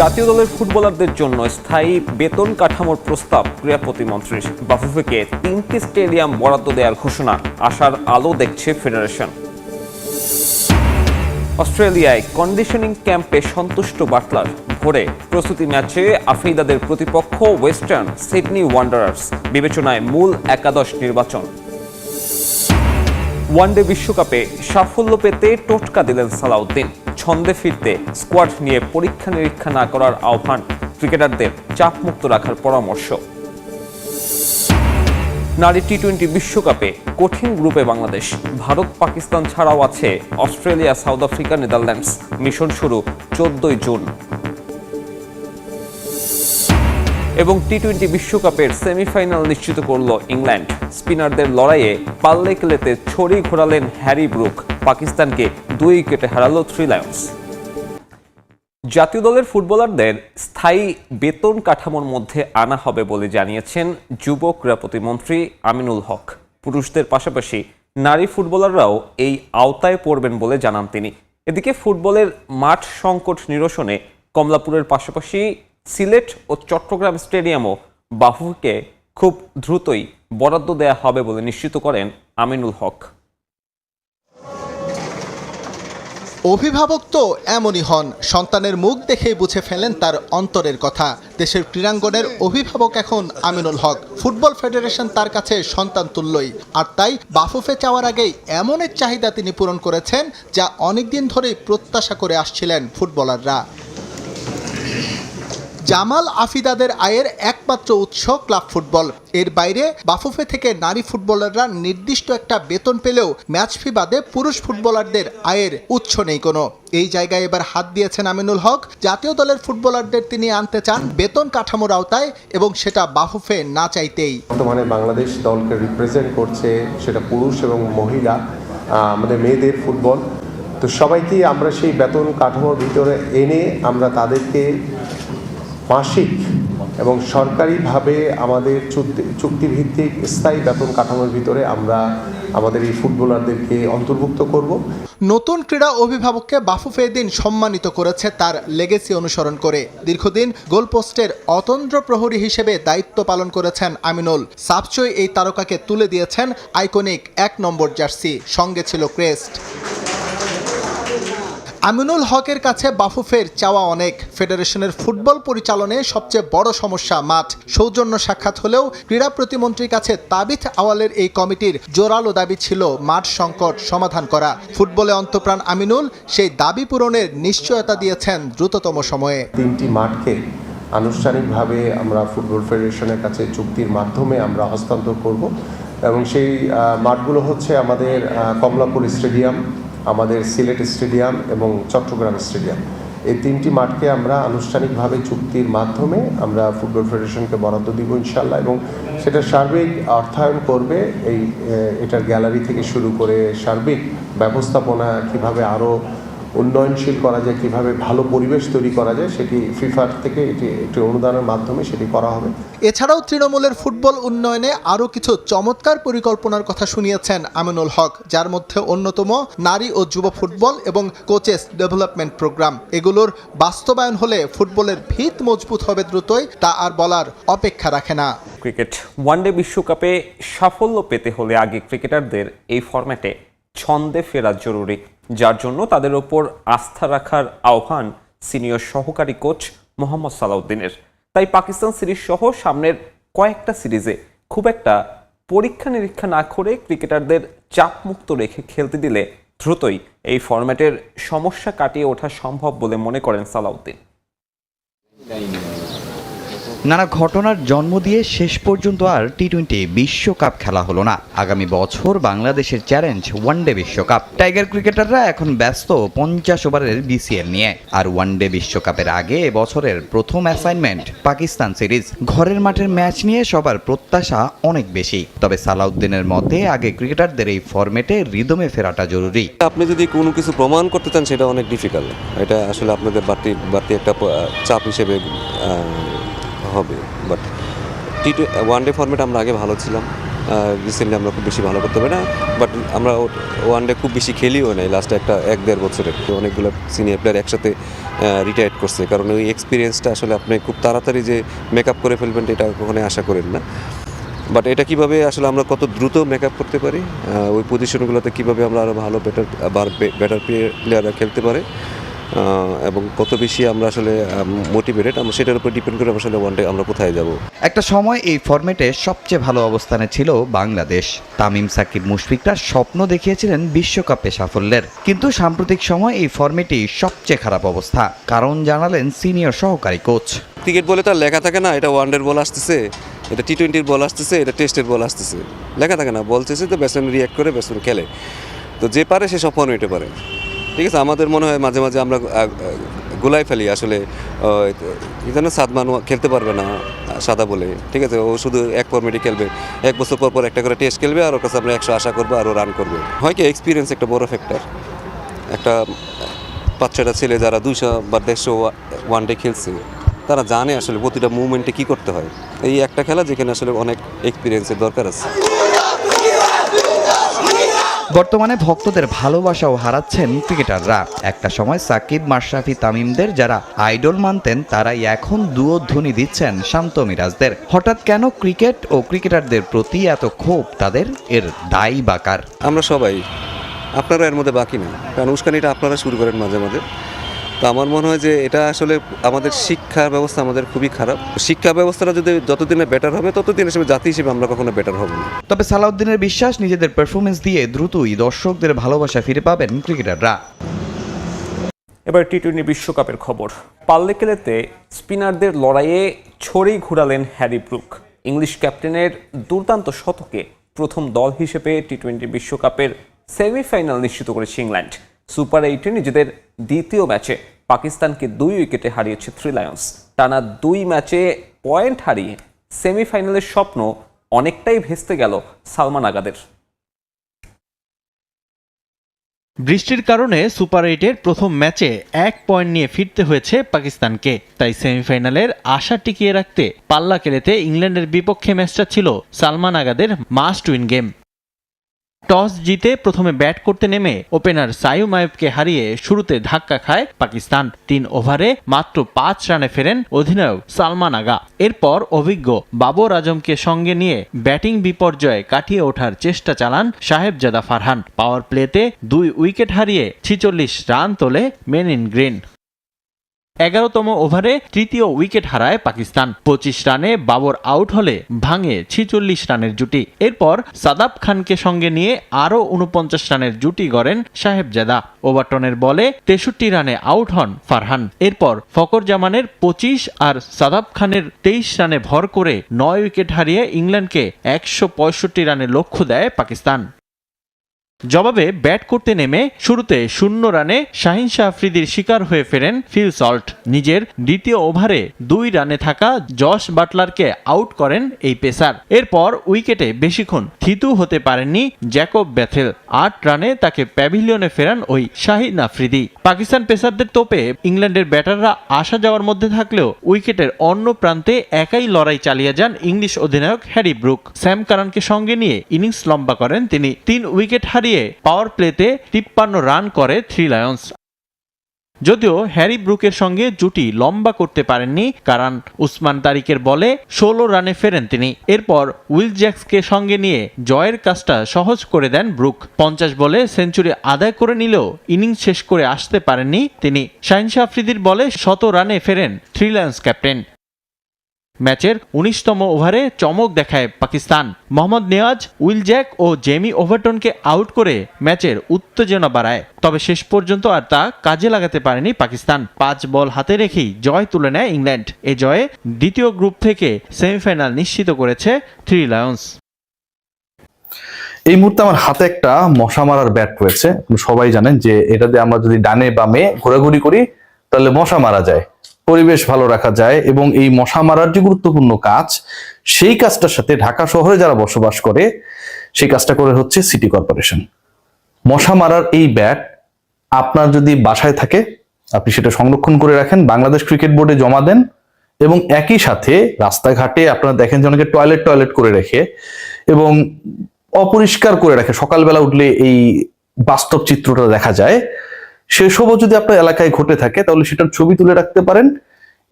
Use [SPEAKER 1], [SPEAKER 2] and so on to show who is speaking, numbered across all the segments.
[SPEAKER 1] জাতীয় দলের ফুটবলারদের জন্য স্থায়ী বেতন কাঠামোর প্রস্তাব ক্রীড়া প্রতিমন্ত্রীর। বাফুফেকে 3টি স্টেডিয়াম বরাদ্দ দেওয়ার ঘোষণা, আশার আলো দেখছে ফেডারেশন। অস্ট্রেলিয়ায় কন্ডিশনিং ক্যাম্পে সন্তুষ্ট বাটলার। ভোরে প্রস্তুতি ম্যাচে আফ্রিদাদের প্রতিপক্ষ ওয়েস্টার্ন সিডনি ওয়ান্ডারার্স, বিবেচনায় মূল একাদশ নির্বাচন। ওয়ানডে বিশ্বকাপে সাফল্য পেতে টোটকা দিলেন সালাউদ্দিন। ছন্দে ফিরতে স্কোয়াড নিয়ে পরীক্ষা নিরীক্ষা না করার আহ্বান, ক্রিকেটারদের চাপমুক্ত রাখার পরামর্শ। নারী টি-20 বিশ্বকাপে কঠিন গ্রুপে বাংলাদেশ। ভারত পাকিস্তান ছাড়াও আছে Australia, south Africa, Netherlands. Mission শুরু 14 জুন। এবং টি-20 বিশ্বকাপের সেমিফাইনাল নিশ্চিত করল ইংল্যান্ড। স্পিনারদের লড়াইয়ে পাল্লে কেলেতে ছড়ি ঘোরালেন হ্যারি ব্রুক। পাকিস্তানকে 2 উইকেটে হারালো 3 লায়ন্স। জাতীয় দলের ফুটবলারদের স্থায়ী বেতন কাঠামোর মধ্যে আনা হবে বলে জানিয়েছেন যুব ক্রীড়া প্রতিমন্ত্রী আমিনুল হক। পুরুষদের পাশাপাশি নারী ফুটবলাররাও এই আওতায় পড়বেন বলে জানান তিনি। এদিকে ফুটবলের মাঠ সংকট নিরসনে কমলাপুরের পাশাপাশি সিলেট ও চট্টগ্রাম স্টেডিয়ামও বাফুফেকে খুব দ্রুতই বরাদ্দ দেয়া হবে বলে নিশ্চিত করেন আমিনুল হক।
[SPEAKER 2] অভিভাবক তো এমনই হন, সন্তানের মুখ দেখেই বুঝে ফেলেন তার অন্তরের কথা। দেশের ক্রীড়াঙ্গনের অভিভাবক এখন আমিনুল হক। ফুটবল ফেডারেশন তার কাছে সন্তান তুল্যই, আর তাই বাফুফে চাওয়ার আগেই এমন এক চাহিদা তিনি পূরণ করেছেন যা অনেকদিন ধরেই প্রত্যাশা করে আসছিলেন ফুটবলাররা। জামাল আফিদাদের আয়ের একমাত্র উৎস ক্লাব ফুটবল। এর বাইরে বাফুফে থেকে নারী ফুটবলাররা নির্দিষ্ট একটা বেতন পেলেও ম্যাচ ফি বাদে পুরুষ ফুটবলারদের আয়ের উৎস নেই কোনো। এই জায়গায় এবার হাত দিয়েছেন আমিনুল হক। জাতীয় দলের ফুটবলারদের তিনি আনতে চান বেতন কাঠামোর আওতায়, এবং সেটা বাফুফে না চাইতেই।
[SPEAKER 3] বর্তমানে বাংলাদেশ দলকে রিপ্রেজেন্ট করছে সেটা পুরুষ এবং মহিলা, আমাদের মেয়েদের ফুটবল। তো সবাইকে আমরা সেই বেতন কাঠামোর ভিতরে এনে আমরা তাদেরকে মাসিক এবং সরকারিভাবে আমাদের চুক্তিভিত্তিক স্থায়ী বেতন কাঠামোর ভিতরে আমরা আমাদের এই ফুটবলারদেরকে অন্তর্ভুক্ত করব।
[SPEAKER 2] নতুন ক্রীড়া অভিভাবককে বাফুফে দিন সম্মানিত করেছে তার লেগেসি অনুসরণ করে। দীর্ঘদিন গোলপোস্টের অতন্দ্র প্রহরী হিসেবে দায়িত্ব পালন করেছেন আমিনুল। সাবচয় এই তারকাকে তুলে দিয়েছেন আইকনিক 1 নম্বর জার্সি, সঙ্গে ছিল ক্রেস্ট। আমিনুল হকের কাছে বাফুফের চাওয়া অনেক। ফেডারেশনের ফুটবল পরিচালনে সবচেয়ে বড় সমস্যা মাঠ। সৌজন্য সাক্ষাৎ হলেও ক্রীড়া প্রতিমন্ত্রীর কাছে তাবিথ আওয়ালের এই কমিটির জোরালো দাবি ছিল মাঠ সংকট সমাধান করা। ফুটবলে অন্তপ্রাণ আমিনুল সেই দাবি পূরণের নিশ্চয়তা দিয়েছেন দ্রুততম সময়ে।
[SPEAKER 3] 3টি মাঠকে আনুষ্ঠানিকভাবে আমরা ফুটবল ফেডারেশনের কাছে চুক্তির মাধ্যমে আমরা হস্তান্তর করব, এবং সেই মাঠগুলো হচ্ছে আমাদের কমলাপুর স্টেডিয়াম, আমাদের সিলেট স্টেডিয়াম এবং চট্টগ্রাম স্টেডিয়াম। এই 3টি মাঠকে আমরা আনুষ্ঠানিকভাবে চুক্তির মাধ্যমে আমরা ফুটবল ফেডারেশনকে বরাদ্দ দিব ইনশাল্লাহ, এবং সেটা সার্বিক অর্থায়ন করবে এটার গ্যালারি থেকে শুরু করে সার্বিক ব্যবস্থাপনা কিভাবে আরও উন্নয়নশীল করা যায়, কিভাবে ভালো পরিবেশ তৈরি করা যায়, সেটি ফিফার থেকে একটি অনুদানের মাধ্যমে সেটি করা হবে।
[SPEAKER 2] এছাড়াও তৃণমূলের ফুটবল উন্নয়নে আরও কিছু চমৎকার পরিকল্পনার কথা শুনিয়েছেন আমিনুল হক, যার মধ্যে অন্যতম নারী ও যুব ফুটবল এবং কোচেস ডেভেলপমেন্ট প্রোগ্রাম। এগুলোর বাস্তবায়ন হলে ফুটবলের ভিত মজবুত হবে দ্রুতই, তা আর বলার অপেক্ষা রাখে না।
[SPEAKER 1] ক্রিকেট ওয়ানডে বিশ্বকাপে সাফল্য পেতে হলে আগে ক্রিকেটারদের এই ফরম্যাটে ছন্দে ফেরা জরুরি, যার জন্য তাদের ওপর আস্থা রাখার আহ্বান সিনিয়র সহকারী কোচ মোহাম্মদ সালাউদ্দিনের। তাই পাকিস্তান সিরিজ সহ সামনের কয়েকটা সিরিজে খুব একটা পরীক্ষা নিরীক্ষা না করে ক্রিকেটারদের চাপমুক্ত রেখে খেলতে দিলে দ্রুতই এই ফরম্যাটের সমস্যা কাটিয়ে ওঠা সম্ভব বলে মনে করেন সালাউদ্দিন।
[SPEAKER 4] নানা ঘটনার জন্ম দিয়ে শেষ পর্যন্ত আর টি-20 বিশ্বকাপ খেলা হলো না। আগামী বছর বাংলাদেশের চ্যালেঞ্জ ওয়ানডে বিশ্বকাপ। টাইগার ক্রিকেটাররা এখন ব্যস্ত 50 ওভারের বিসিএল নিয়ে। আর ওয়ানডে বিশ্বকাপের আগে এবছরের প্রথম অ্যাসাইনমেন্ট পাকিস্তান সিরিজ। ঘরের মাঠের ম্যাচ নিয়ে সবার প্রত্যাশা অনেক বেশি, তবে সালাউদ্দিনের মতে আগে ক্রিকেটারদের এই ফরম্যাটে রিদমে ফেরাটা জরুরি।
[SPEAKER 5] আপনি যদি কোনো কিছু প্রমাণ করতে চান সেটা অনেক ডিফিকাল্ট, এটা আসলে আপনাদের বাড়তি একটা চাপ হিসেবে হবে। বাট ওয়ানডে ফরম্যাট আমরা আগে ভালো ছিলাম, রিসেন্টলি আমরা খুব বেশি ভালো করতে পারি না, বাট আমরা ওয়ানডে খুব বেশি খেলিও নাই লাস্টে 1-1.5 বছরে। অনেকগুলো সিনিয়র প্লেয়ার একসাথে রিটায়ার্ড করছে, কারণ ওই এক্সপিরিয়েন্সটা আসলে আপনি খুব তাড়াতাড়ি যে মেকআপ করে ফেলবেন এটা কখনোই আশা করেন না। বাট এটা কিভাবে আসলে আমরা কত দ্রুত মেকআপ করতে পারি, ওই পজিশনগুলোতে কিভাবে আমরা আরও ভালো বেটার প্লেয়াররা খেলতে পারে এবং কত বেশি আমরা আসলে মোটিভেটেড, আমরা সেটার উপর ডিপেন্ড করে আসলে ওয়ানডে আমরা কোথায় যাব।
[SPEAKER 4] একটা সময় এই ফরম্যাটে সবচেয়ে ভালো অবস্থানে ছিল বাংলাদেশ। তামিম, সাকিব, মুশফিকরা স্বপ্ন দেখিয়েছিলেন বিশ্বকাপে সাফল্যের, কিন্তু সাম্প্রতিক সময় এই ফরম্যাটেই সবচেয়ে খারাপ অবস্থা, কারণ জানালেন সিনিয়র সহকারী কোচ।
[SPEAKER 5] ক্রিকেট বলে তার লেখা থাকে না, এটা ওয়ানডের বল আসতেছে, এটা টি-20-র বল আসতেছে, এটা টেস্টের বল আসতেছে, লেখা থাকে না। বল চেয়েছে তো ব্যাটসম্যান রিঅ্যাক্ট করে, ব্যাটসম্যান খেলে, তো যে পারে সে সফল হইতে পারে। ঠিক আছে, আমাদের মনে হয় মাঝে মাঝে আমরা গোলাই ফেলি আসলে, যেন সাদমান খেলতে পারবে না সাদা বলে, ঠিক আছে, ও শুধু এক ফরম্যাটে খেলবে, 1 বছর পর একটা করে টেস্ট খেলবে, আর ওর কাছে আমরা 100 আশা করবো, আরও রান করবে। হয় কি, এক্সপিরিয়েন্স একটা বড় ফ্যাক্টর। একটা 5-6টা ছেলে যারা 200 বা 150 ওয়ানডে খেলছে, তারা জানে আসলে প্রতিটা মুভমেন্টে কী করতে হয়। এই একটা খেলা যেখানে আসলে অনেক এক্সপিরিয়েন্সের দরকার আছে।
[SPEAKER 4] বর্তমানে ভক্তদের ভালোবাসাও হারাচ্ছেন ক্রিকেটাররা। একটা সময় সাকিব, মাশরাফি, তামিমদের যারা আইডল মানতেন, তারাই এখন দুয়োধ্বনি দিচ্ছেন শান্ত মিরাজদের। হঠাৎ কেন ক্রিকেট ও ক্রিকেটারদের প্রতি এত ক্ষোভ তাদের? এর দায়ী বা কার?
[SPEAKER 5] আমরা সবাই, আপনারা এর মধ্যে বাকি না, কারণ উস্কানিটা আপনারা শুরু করেন মাঝে মাঝে। তো আমার মনে হয় যে এটা আসলে আমাদের শিক্ষা ব্যবস্থা আমাদের খুবই খারাপ। শিক্ষা ব্যবস্থাটা যদি যতদিনে বেটার হবে, ততদিন হিসেবে জাতি হিসেবে আমরা কখনো বেটার হব না।
[SPEAKER 4] তবে সালাউদ্দিনের বিশ্বাস, নিজেদের পারফরমেন্স দিয়ে দ্রুতই দর্শকদের ভালোবাসা ফিরে পাবেন ক্রিকেটাররা।
[SPEAKER 1] এবার টি-20 বিশ্বকাপের খবর। পাল্লেকেলেতে স্পিনারদের লড়াইয়ে ছড়ি ঘুরালেন হ্যারি ব্রুক। ইংলিশ ক্যাপ্টেনের দুর্দান্ত শতকে প্রথম দল হিসেবে টি-20 বিশ্বকাপের সেমিফাইনাল নিশ্চিত করেছে ইংল্যান্ড। সুপার 8-এ নিজেদের দ্বিতীয় ম্যাচে পাকিস্তানকে 2 উইকেটে হারিয়েছে থ্রি লায়ন্স। টানা 2 ম্যাচে পয়েন্ট হারিয়ে সেমিফাইনালের স্বপ্ন অনেকটাই ভেস্তে গেল সালমান আগাদের।
[SPEAKER 6] বৃষ্টির কারণে সুপার 8-এর প্রথম ম্যাচে 1 পয়েন্ট নিয়ে ফিরতে হয়েছে পাকিস্তানকে। তাই সেমিফাইনালের আশা টিকিয়ে রাখতে পাল্লাকেলেতে ইংল্যান্ডের বিপক্ষে ম্যাচটা ছিল সালমান আগাদের মাস্ট উইন গেম। টস জিতে প্রথমে ব্যাট করতে নেমে ওপেনার সাইম আইয়ুবকে হারিয়ে শুরুতে ধাক্কা খায় পাকিস্তান। 3 ওভারে মাত্র 5 রানে ফেরেন অধিনায়ক সালমান আগা। এরপর অভিজ্ঞ বাবর আজমকে সঙ্গে নিয়ে ব্যাটিং বিপর্যয় কাটিয়ে ওঠার চেষ্টা চালান সাহেবজাদা ফারহান। পাওয়ার প্লেতে 2 উইকেট হারিয়ে 46 রান তোলে মেন ইন গ্রিন। 11তম ওভারে তৃতীয় উইকেট হারায় পাকিস্তান। 25 রানে বাবর আউট হলে ভাঙে 46 রানের জুটি। এরপর সাদাব খানকে সঙ্গে নিয়ে আরও 49 রানের জুটি গড়েন সাহেবজাদা। ওভারটনের বলে 63 রানে আউট হন ফারহান। এরপর ফকর জামানের 25 আর সাদাব খানের 23 রানে ভর করে 9 উইকেট হারিয়ে ইংল্যান্ডকে 165 রানে লক্ষ্য দেয় পাকিস্তান। জবাবে ব্যাট করতে নেমে শুরুতে 0 রানে শাহিন শাহ আফ্রিদির শিকার হয়ে ফেরেন ফিল সল্ট। নিজের দ্বিতীয় ওভারে 2 রানে থাকা জশ বাটলারকে আউট করেন এই পেসার। এরপর উইকেটে বেশিক্ষণ থিতু হতে পারেননি জ্যাকব ব্যাথেল। 8 রানে তাকে প্যাভিলিয়নে ফেরান ওই শাহিন আফ্রিদি। পাকিস্তান পেসারদের তোপে ইংল্যান্ডের ব্যাটাররা আসা যাওয়ার মধ্যে থাকলেও উইকেটের অন্য প্রান্তে একাই লড়াই চালিয়ে যান ইংলিশ অধিনায়ক হ্যারি ব্রুক। স্যাম কারানকে সঙ্গে নিয়ে ইনিংস লম্বা করেন তিনি। 3 উইকেট হারিয়ে পাওয়ার প্লেতে 53 রান করে থ্রি লায়ন্স। যদিও হ্যারি ব্রুকের সঙ্গে জুটি লম্বা করতে পারেননি, কারণ উসমান তারিকের বলে 16 রানে ফেরেন তিনি। এরপর উইল জ্যাক্সকে সঙ্গে নিয়ে জয়ের কাজটা সহজ করে দেন ব্রুক। 50 বলে সেঞ্চুরি আদায় করে নিলেও ইনিংস শেষ করে আসতে পারেননি তিনি। শাহিন শাহ আফ্রিদির বলে 100 রানে ফেরেন থ্রি লায়ন্স ক্যাপ্টেন। ম্যাচের 19তম ওভারে চমক দেখায় পাকিস্তান। মোহাম্মদ নেওয়াজ, উইল জ্যাক ও জেমি ওভারটনকে আউট করে ম্যাচের উত্তেজনা বাড়ায়। তবে শেষ পর্যন্ত আর তা কাজে লাগাতে পারেনি পাকিস্তান। 5 বল হাতে রেখেই জয় তুলে নেয় ইংল্যান্ড। এ জয়ে দ্বিতীয় গ্রুপ থেকে সেমিফাইনাল নিশ্চিত করেছে থ্রি লায়ন্স।
[SPEAKER 7] এই মুহূর্তে আমার হাতে একটা মশা মারার ব্যাট রয়েছে। সবাই জানেন যে এটা দিয়ে আমরা যদি ডানে বামে ঘোরাঘুরি করি তাহলে মশা মারা যায়, পরিবেশ ভালো রাখা যায়। এবং এই মশা মারার যে গুরুত্বপূর্ণ কাজ, সেই কাজটার সাথে ঢাকা শহরে যারা বসবাস করে সেই কাজটা করে হচ্ছে সিটি কর্পোরেশন। মশা মারার এই ব্যাট আপনার যদি বাসায় থাকে, আপনি সেটা সংরক্ষণ করে রাখেন, বাংলাদেশ ক্রিকেট বোর্ডে জমা দেন। এবং একই সাথে রাস্তাঘাটে আপনারা দেখেন যে অনেকে টয়লেট করে রেখে এবং অপরিষ্কার করে রাখে, সকালবেলা উঠলে এই বাস্তব চিত্রটা দেখা যায়, সেসবও যদি আপনার এলাকায় ঘটে থাকে তাহলে সেটার ছবি তুলে রাখতে পারেন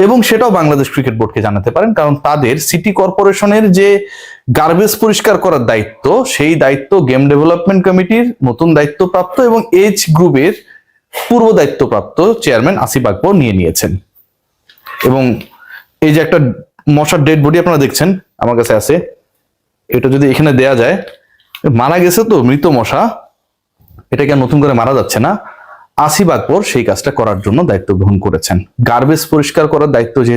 [SPEAKER 7] এবং সেটাও বাংলাদেশ ক্রিকেট বোর্ডকে জানাতে পারেন, কারণ তাদের সিটি কর্পোরেশনের যে গার্বেজ পরিষ্কার করার দায়িত্ব, সেই দায়িত্ব গেম ডেভেলপমেন্ট কমিটির নতুন দায়িত্বপ্রাপ্ত এবং এইচ গ্রুপের পূর্ব দায়িত্বপ্রাপ্ত চেয়ারম্যান আসিফ আকবর নিয়ে নিয়েছেন। এবং এই যে একটা মশার ডেড বডি আপনারা দেখছেন আমার কাছে আছে, এটা যদি এখানে দেয়া যায়, মারা গেছে তো মৃত মশা, এটাকে আর নতুন করে মারা যাচ্ছে না। আসিফ আকবর সেই কাজটা করার জন্য দায়িত্ব গ্রহণ করেছেন। গার্বেজ পরিষ্কার করার দায়িত্ব যে